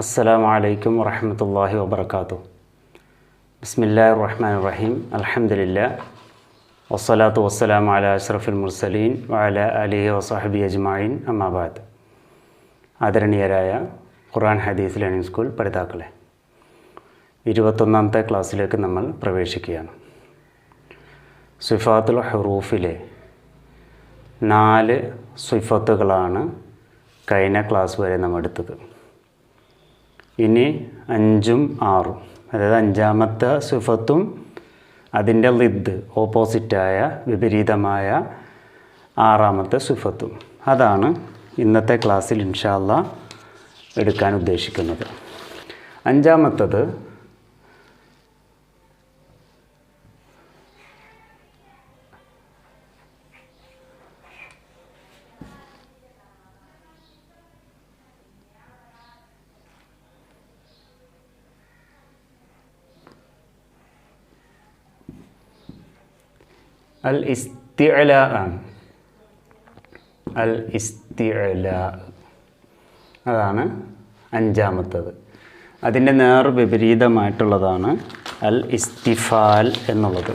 അസ്സലാമു അലൈക്കും വറഹ്മത്തുള്ളാഹി വബറകാതുഹു. ബിസ്മില്ലാഹിർ റഹ്മാനിർ റഹീം. അൽഹംദുലില്ലാഹ് വസ്സലാത്തു വസ്സലാമു അലാ അഷ്റഫിൽ മുർസലീൻ വഅലാ ആലിഹി വസഹ്ബിഹി അജ്മഈൻ. അമ്മാ ബഅദ്. ആദരണീയരായ ഖുർആൻ ഹദീസ് ലേണിംഗ് സ്കൂൾ പഠിതാക്കളെ, 21ാമത്തെ ക്ലാസ്സിലേക്ക് നമ്മൾ പ്രവേശിക്കുകയാണ്. സിഫാത്തുൽ ഹുറൂഫിലെ 4 സിഫത്തുകളാണ് കഴിഞ്ഞ ക്ലാസ് വരെ നമ്മൾ എടുത്തത്. ഇനി 5ഉം 6ഉം, അതായത് 5ാമത്തെ സിഫത്തും അതിൻ്റെ ലിദ് ഓപ്പോസിറ്റായ വിപരീതമായ 6ാമത്തെ സിഫത്തും, അതാണ് ഇന്നത്തെ ക്ലാസ്സിൽ ഇൻഷാ അല്ലാഹ് എടുക്കാൻ ഉദ്ദേശിക്കുന്നത്. 5ാമത്തത് അൽ ഇസ്തിഅലാ ആണ്. അൽ ഇസ്തിഅലാ അതാണ് 5ാമത്തത്. അതിൻ്റെ നേർ വിപരീതമായിട്ടുള്ളതാണ് അൽ ഇസ്തിഫാൽ എന്നുള്ളത്.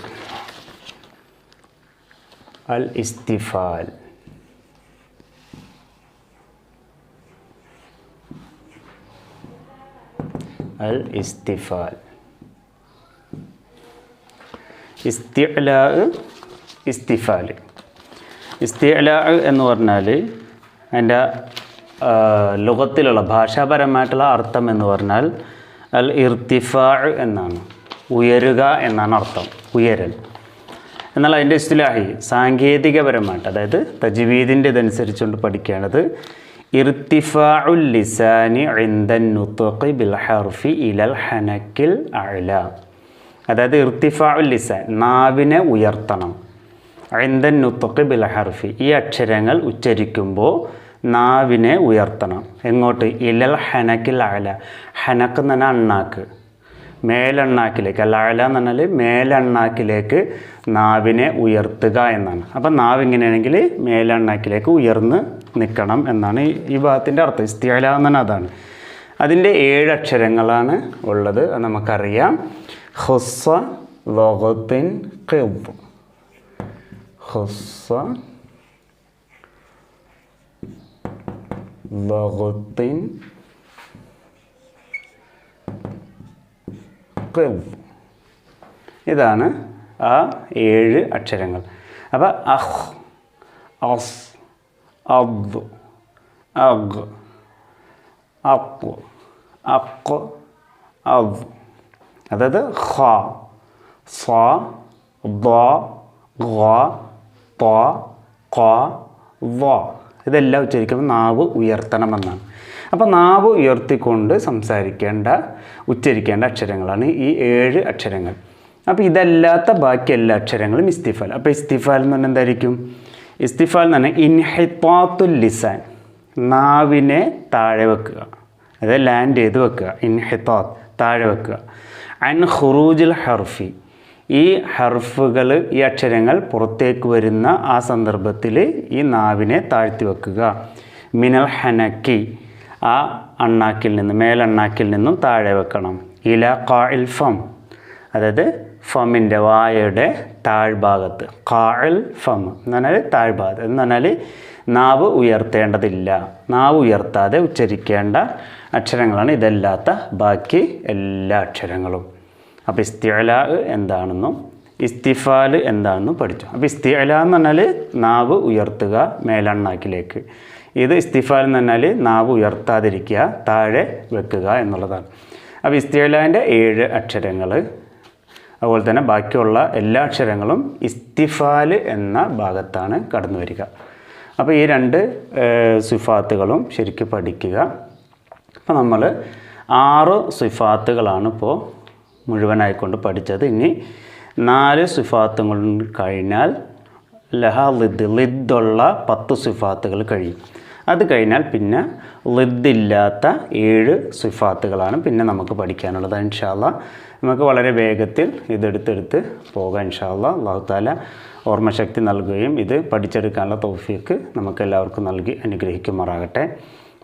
അൽ ഇസ്തിഫാൽ അൽ ഇസ്തിഫാൽ ഇസ്തിഅലാ ഇസ്തിഫാൽ. ഇസ്തിഅലാ എന്ന് പറഞ്ഞാൽ അതിൻ്റെ ലുഗത്തിലുള്ള ഭാഷാപരമായിട്ടുള്ള അർത്ഥം എന്ന് പറഞ്ഞാൽ അൽ ഇർത്തിഫാ എന്നാണ്, ഉയരുക എന്നാണ് അർത്ഥം, ഉയരൽ. എന്നാൽ അതിൻ്റെ ഇസ്തിലാഹി സാങ്കേതികപരമായിട്ട്, അതായത് തജ്വീദിൻ്റെ ഇതനുസരിച്ചുകൊണ്ട് പഠിക്കേണ്ടത് ഇർത്തിഫാഉൽ ലിസാനി ഇൻദൻ നുത്ഖി ബിൽ ഹർഫി ഇലൽ ഹനക്കിൽ അഅ്ലാ. അതായത് ഇർത്തിഫാഉൽ ലിസാൻ, നാവിനെ ഉയർത്തണം. ഇൻദൻ നുത്ഖി ബിൽ ഹർഫി, ഈ അക്ഷരങ്ങൾ ഉച്ചരിക്കുമ്പോൾ നാവിനെ ഉയർത്തണം. എങ്ങോട്ട്? ഇലൽ ഹനക്കിൽ അഅ്ലാ. ഹനക്ക് എന്ന് പറഞ്ഞാൽ അണ്ണാക്ക്, മേലെണ്ണാക്കിലേക്ക്. അൽ അഅ്ലാ എന്ന് പറഞ്ഞാൽ മേലെണ്ണാക്കിലേക്ക് നാവിനെ ഉയർത്തുക എന്നാണ്. അപ്പം നാവ് ഇങ്ങനെയാണെങ്കിൽ മേലെണ്ണാക്കിലേക്ക് ഉയർന്ന് നിൽക്കണം എന്നാണ് ഈ ഭാഗത്തിൻ്റെ അർത്ഥം. ഇസ്തിഅലാ എന്ന് പറഞ്ഞാൽ അതാണ്. അതിൻ്റെ 7 അക്ഷരങ്ങളാണ് ഉള്ളത്, അത് നമുക്കറിയാം. ഖുസ്സ ലഗത്തിൻ ഖിദ്, ഖുസ്സ ലഗത്തിൻ ഖിദ്, ഇതാണ് ആ 7 അക്ഷരങ്ങൾ. അപ്പോൾ അഹ്, അസ്, അദ്, അഗ്, അഖ്, അഖ്, അദ്. അതായത് ഖ, സ, ദ, ഗ, ത, ഖ, വ, ഇതെല്ലാം ഉച്ചരിക്കുമ്പോൾ നാവ് ഉയർത്തണമെന്നാണ്. അപ്പോൾ നാവ് ഉയർത്തിക്കൊണ്ട് ഉച്ചരിക്കേണ്ട അക്ഷരങ്ങളാണ് ഈ 7 അക്ഷരങ്ങൾ. അപ്പോൾ ഇതല്ലാത്ത ബാക്കി എല്ലാ അക്ഷരങ്ങളും ഇസ്തിഫാൽ. അപ്പോൾ ഇസ്തിഫാൽ എന്ന് പറഞ്ഞാൽ എന്തായിരിക്കും? ഇസ്തിഫാൽ എന്ന് പറഞ്ഞാൽ ഇൻഹിത്താത്തുൽ ലിസാൻ, നാവിനെ താഴെ വെക്കുക, അതായത് ലാൻഡ് ചെയ്ത് വെക്കുക. ഇൻഹിത്താത്ത്, താഴെ വെക്കുക. അൻ ഖുറൂജുൽ ഹർഫി, ഈ ഹർഫുകൾ, ഈ അക്ഷരങ്ങൾ പുറത്തേക്ക് വരുന്ന ആ സന്ദർഭത്തിൽ ഈ നാവിനെ താഴ്ത്തി വെക്കുക. മിനൽ ഹനക്കി, ആ അണ്ണാക്കിൽ നിന്ന്, മേലെണ്ണാക്കിൽ നിന്നും താഴെ വെക്കണം. ഇല ഖാഇൽ ഫം, അതായത് ഫമിൻ്റെ, വായയുടെ താഴ്ഭാഗത്ത്. ഖാഇൽ ഫം എന്ന് പറഞ്ഞാൽ താഴ്ഭാഗത്ത് എന്ന് പറഞ്ഞാൽ നാവ് ഉയർത്തേണ്ടതില്ല, നാവ് ഉയർത്താതെ ഉച്ചരിക്കേണ്ട അക്ഷരങ്ങളാണ് ഇതല്ലാത്ത ബാക്കി എല്ലാ അക്ഷരങ്ങളും. അപ്പോൾ ഇസ്തിഅലാ എന്താണെന്നും ഇസ്തിഫാൽ എന്താണെന്നും പഠിച്ചു. അപ്പോൾ ഇസ്തിഅലാ എന്ന് പറഞ്ഞാൽ നാവ് ഉയർത്തുക മേലെണ്ണാക്കിലേക്ക്. ഇത് ഇസ്തിഫാൽ എന്ന് പറഞ്ഞാൽ നാവ് ഉയർത്താതിരിക്കുക, താഴെ വെക്കുക എന്നുള്ളതാണ്. അപ്പോൾ ഇസ്തിഅലാൻ്റെ 7 അക്ഷരങ്ങൾ, അതുപോലെ തന്നെ ബാക്കിയുള്ള എല്ലാ അക്ഷരങ്ങളും ഇസ്തിഫാൽ എന്ന ഭാഗത്താണ് കടന്നു വരിക. അപ്പോൾ ഈ 2 സിഫാത്തുകളും ശരിക്കും പഠിക്കുക. അപ്പോൾ നമ്മൾ 6 സിഫാത്തുകളാണ് ഇപ്പോൾ മുഴുവനായിക്കൊണ്ട് പഠിച്ചത്. ഇനി 4 സിഫാത്തും കൊണ്ട് കഴിഞ്ഞാൽ ലഹ ലിദ്ദുള്ള 10 സിഫാത്തുകൾ കഴിയും. അത് കഴിഞ്ഞാൽ പിന്നെ ലിദ്ദില്ലാത്ത 7 സിഫാത്തുകളാണ് പിന്നെ നമുക്ക് പഠിക്കാനുള്ളത്. ഇൻഷാ അല്ലാഹ് നമുക്ക് വളരെ വേഗത്തിൽ ഇതെടുത്തെടുത്ത് പോകാം ഇൻഷാ അല്ലാഹ്. അല്ലാഹു തആല ഓർമ്മശക്തി നൽകുകയും ഇത് പഠിച്ചെടുക്കാനുള്ള തൗഫീഖ് നമുക്കെല്ലാവർക്കും നൽകി അനുഗ്രഹിക്കുമാറാകട്ടെ.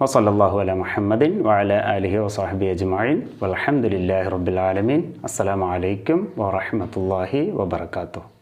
വസല്ലല്ലാഹു അലാ മുഹമ്മദിൻ വഅലാ ആലിഹി വസഹ്ബിഹി അജ്മഈൻ വൽഹംദുലില്ലാഹി റബ്ബിൽ ആലമീൻ. അസ്സലാമു അലൈക്കും വറഹ്മത്തുള്ളാഹി വബറകാതുഹു.